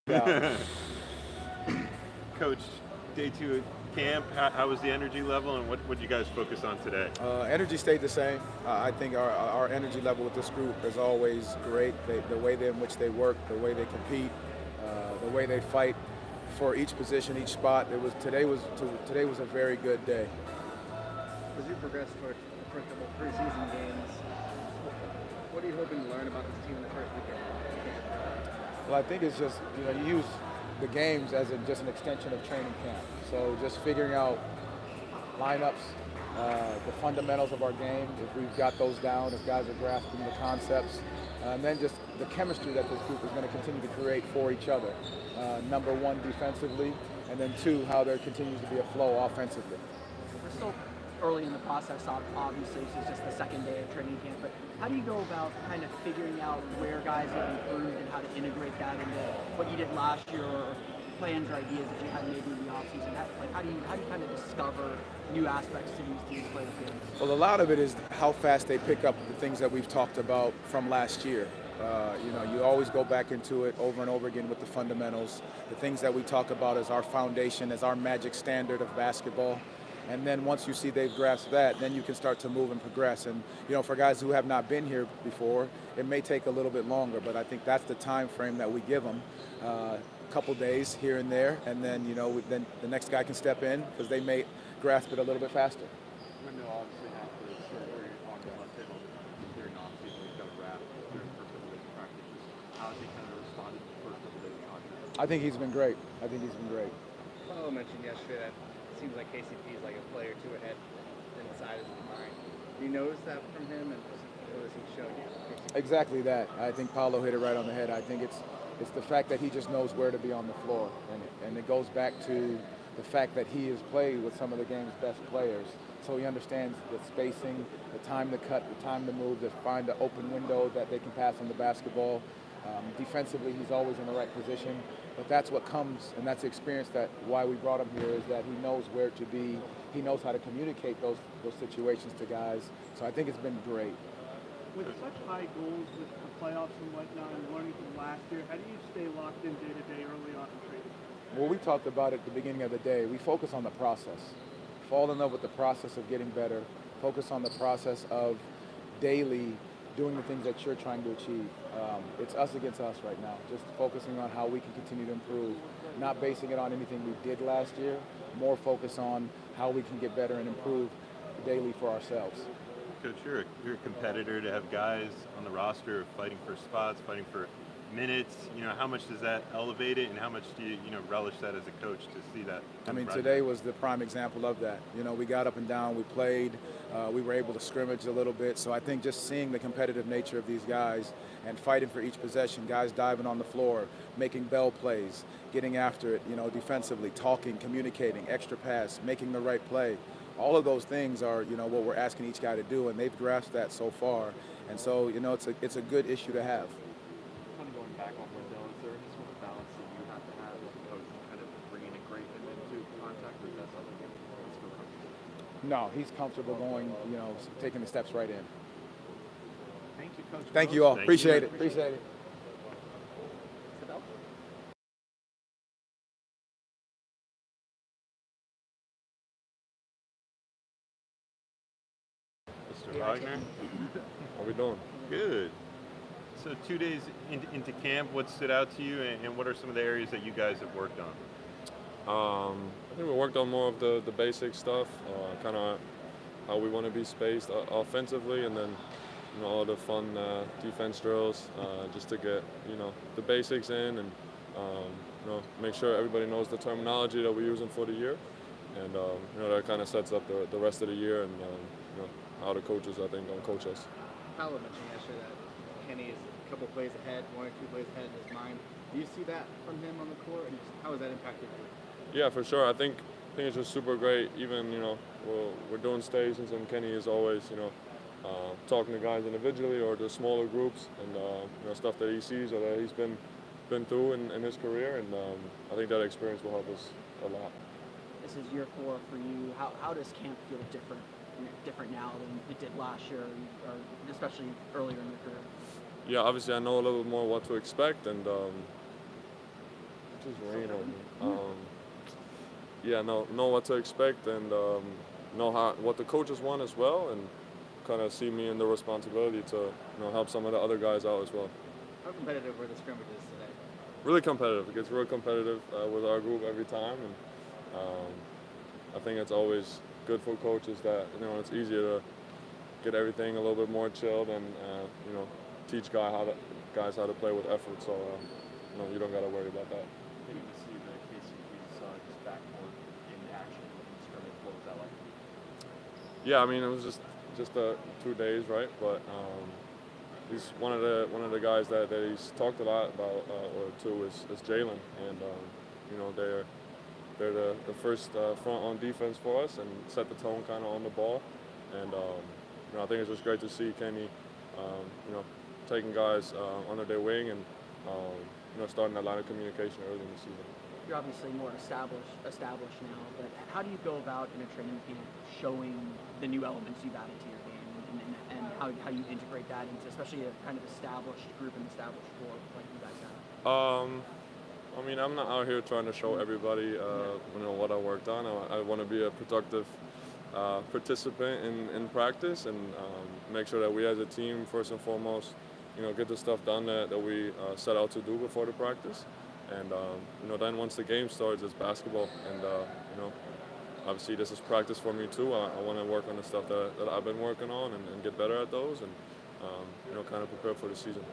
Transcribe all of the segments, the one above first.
Yeah. Coach, day two at camp, how was the energy level and what did you guys focus on today? Energy stayed the same. I think our energy level with this group is always great. The way in which they work, the way they compete, the way they fight for each position, each spot. Today was a very good day. As you progress towards the first couple of preseason games, what are you hoping to learn about this team in the first weekend? Well, I think it's just you use the games as just an extension of training camp. So just figuring out lineups, the fundamentals of our game, if we've got those down, if guys are grasping the concepts, and then just the chemistry that this group is going to continue to create for each other. Number one, defensively, and then two, how there continues to be a flow offensively. We're still early in the process, obviously. This is just the second day of training camp. But how do you go about kind of figuring out where guys have improved and how to integrate that into what you did last year, or plans or ideas that you had maybe in the offseason? How do you kind of discover new aspects to these teams play the games? Well, a lot of it is how fast they pick up the things that we've talked about from last year. You always go back into it over and over again with the fundamentals, the things that we talk about as our foundation, as our magic standard of basketball. And then once you see they've grasped that, then you can start to move and progress. And, for guys who have not been here before, it may take a little bit longer, but I think that's the time frame that we give them. A couple days here and there, and then, then the next guy can step in because they may grasp it a little bit faster. Wendell obviously had the surgery on the left hip during off-season. He's got a wrap during the first couple days of practice. How has he kind of responded to the first couple days of contact? I think he's been great. Paolo mentioned yesterday that it seems like KCP is like a play or two ahead inside his mind. Do you notice that from him, and what has he shown you? Exactly that. I think Paulo hit it right on the head. I think it's the fact that he just knows where to be on the floor, and it goes back to the fact that he has played with some of the game's best players. So he understands the spacing, the time to cut, the time to move, to find the open window that they can pass on the basketball. Defensively, he's always in the right position. But that's what comes, and that's the experience that why we brought him here, is that he knows where to be. He knows how to communicate those situations to guys. So I think it's been great. With such high goals with the playoffs and whatnot, and learning from last year, how do you stay locked in day to day early on in training? Well, we talked about it at the beginning of the day. We focus on the process. Fall in love with the process of getting better. Focus on the process of daily doing the things that you're trying to achieve. It's us against us right now. Just focusing on how we can continue to improve. Not basing it on anything we did last year. More focus on how we can get better and improve daily for ourselves. Coach, you're a competitor. To have guys on the roster fighting for spots, fighting for minutes, how much does that elevate it, and how much do you relish that as a coach to see that? I mean, today was the prime example of that. We got up and down, we played, we were able to scrimmage a little bit. So I think just seeing the competitive nature of these guys and fighting for each possession, guys diving on the floor, making bell plays, getting after it, defensively, talking, communicating, extra pass, making the right play. All of those things are, what we're asking each guy to do, and they've grasped that so far. And so, it's a good issue to have. Kind of going back on Wendell, is there any sort of balance that you have to have as a coach, kind of bringing a great him into contact, or is that something that's still comfortable? No, he's comfortable going, taking the steps right in. Thank you, Coach. Thank you all. Thank Appreciate you. it. Appreciate it. Mr. Wagner? How we doing? Good. So 2 days into camp, what stood out to you, and what are some of the areas that you guys have worked on? I think we worked on more of the basic stuff, kind of how we want to be spaced offensively, and then all the fun defense drills, just to get the basics in, and make sure everybody knows the terminology that we're using for the year, and that kind of sets up the rest of the year, and how the coaches, I think, gonna coach us. Paolo mentioned yesterday that Kenny is a couple plays ahead, 1 or 2 plays ahead in his mind. Do you see that from him on the court, and how has that impacted you? Yeah, for sure. I think it's just super great. Even we're doing stations, and Kenny is always talking to guys individually or the smaller groups, and stuff that he sees or that he's been through in his career, and I think that experience will help us a lot. This is year 4 for you. How does camp feel different now than it did last year, or especially earlier in your career? Yeah, obviously I know a little bit more what to expect, and Just rain on me. Yeah, know what to expect and know what the coaches want as well, and kind of see me in the responsibility to help some of the other guys out as well. How competitive were the scrimmages today? Really competitive. It gets real competitive with our group every time, and I think it's always good for coaches that it's easier to get everything a little bit more chilled and teach guys how to play with effort. So you don't got to worry about that. Getting to see the KCP's just backcourt in action in scrimmage, what was that like? Yeah, I mean it was just 2 days, right? But he's one of the guys that he's talked a lot about or to is Jalen, and they're the first front on defense for us and set the tone kind of on the ball, and I think it's just great to see Kenny, taking guys under their wing and starting that line of communication early in the season. You're obviously more established now, but how do you go about in a training camp showing the new elements you've added to your game and how you integrate that into especially a kind of established group and established sport like you guys have? I mean, I'm not out here trying to show everybody what I worked on. I want to be a productive participant in practice and make sure that we as a team, first and foremost, get the stuff done that we set out to do before the practice. And then once the game starts, it's basketball. And obviously this is practice for me too. I want to work on the stuff that I've been working on and get better at those, and kind of prepare for the season.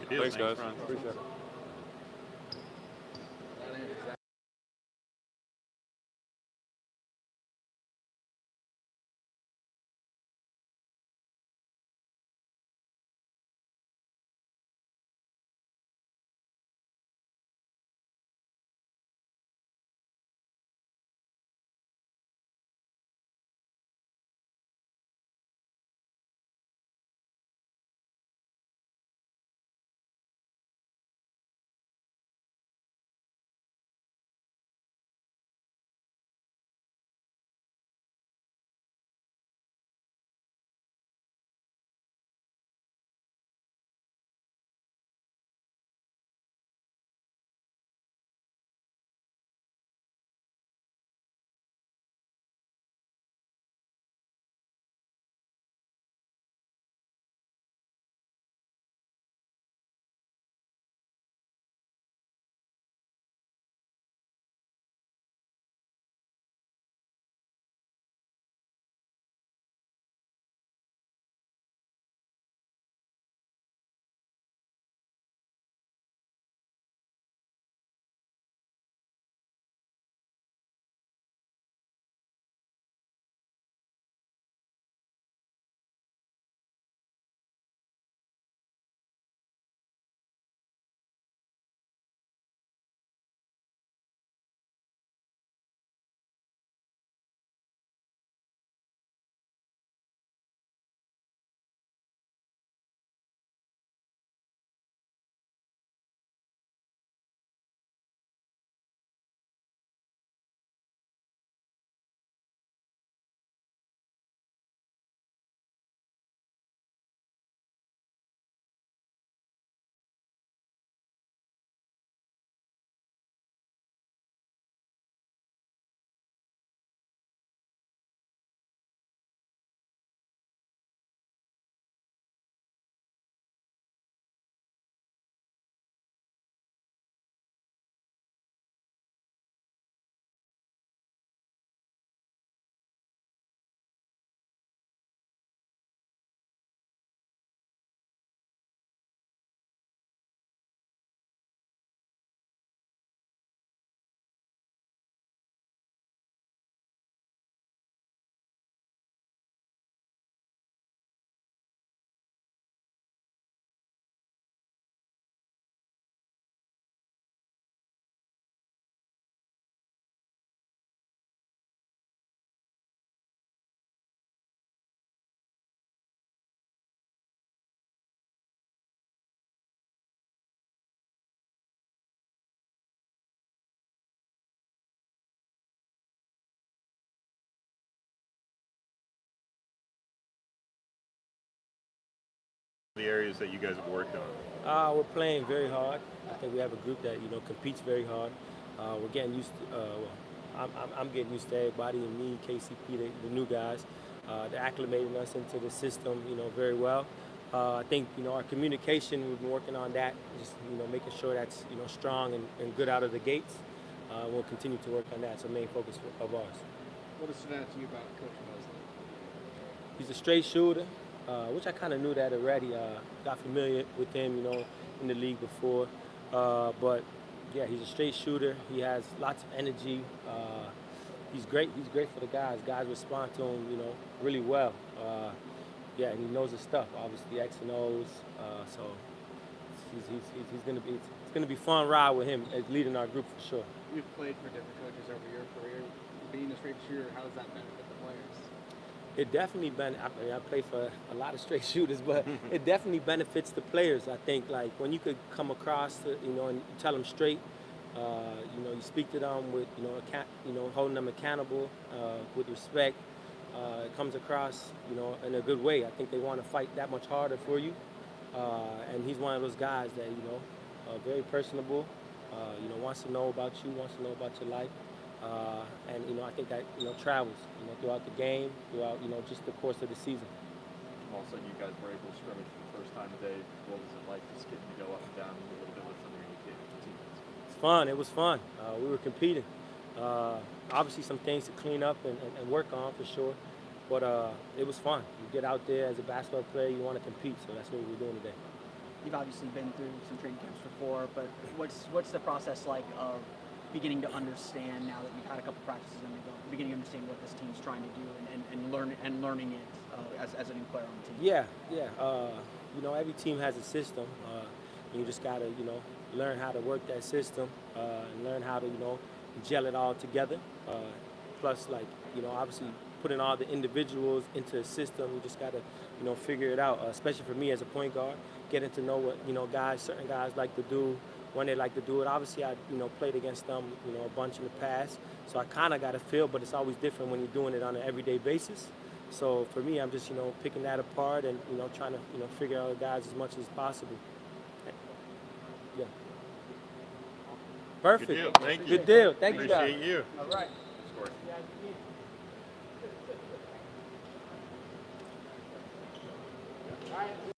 Thanks, guys. Franz. Appreciate it. The areas that you guys have worked on. We're playing very hard. I think we have a group that competes very hard. We're getting used to. I'm getting used to everybody, and me, KCP, the new guys. They're acclimating us into the system, very well. I think our communication. We've been working on that, just making sure that's strong and good out of the gates. We'll continue to work on that. It's a main focus of ours. What has stood out to you about Coach Mosley? He's a straight shooter, which I kind of knew that already. Got familiar with him, in the league before. But yeah, he's a straight shooter. He has lots of energy. He's great. He's great for the guys. Guys respond to him, really well. Yeah, and he knows his stuff. Obviously, X and O's. So he's gonna be. It's gonna be fun ride with him as leading our group for sure. You've played for different coaches over your career. Being a straight shooter, how does that benefit the players? It definitely I play for a lot of straight shooters, but it definitely benefits the players. I think like when you could come across, and you tell them straight, you speak to them with, holding them accountable, with respect. It comes across, in a good way. I think they want to fight that much harder for you. And he's one of those guys that, very personable, wants to know about you, wants to know about your life. And I think that travels throughout the game, throughout just the course of the season. All of a sudden, you guys were able to scrimmage for the first time today. What was it like just getting to go up and down a little bit with some of your new teammates? It's fun. It was fun. We were competing. Obviously, some things to clean up and work on for sure. But it was fun. You get out there as a basketball player, you want to compete. So that's what we were doing today. You've obviously been through some training camps before, but what's the process like of beginning to understand now that you've had a couple practices under your belt, beginning to understand what this team's trying to do and learning it as a new player on the team? Yeah. Every team has a system. And you just gotta learn how to work that system and learn how to gel it all together. Plus, obviously putting all the individuals into a system, you just gotta figure it out. Especially for me as a point guard, getting to know what certain guys like to do, when they like to do it. Obviously, I played against them a bunch in the past, so I kind of got a feel. But it's always different when you're doing it on an everyday basis. So for me, I'm just picking that apart and trying to figure out the guys as much as possible. Yeah. Perfect. Good deal. Thank you. Good deal. Thank you, guys. Appreciate you. All right. Score. All right.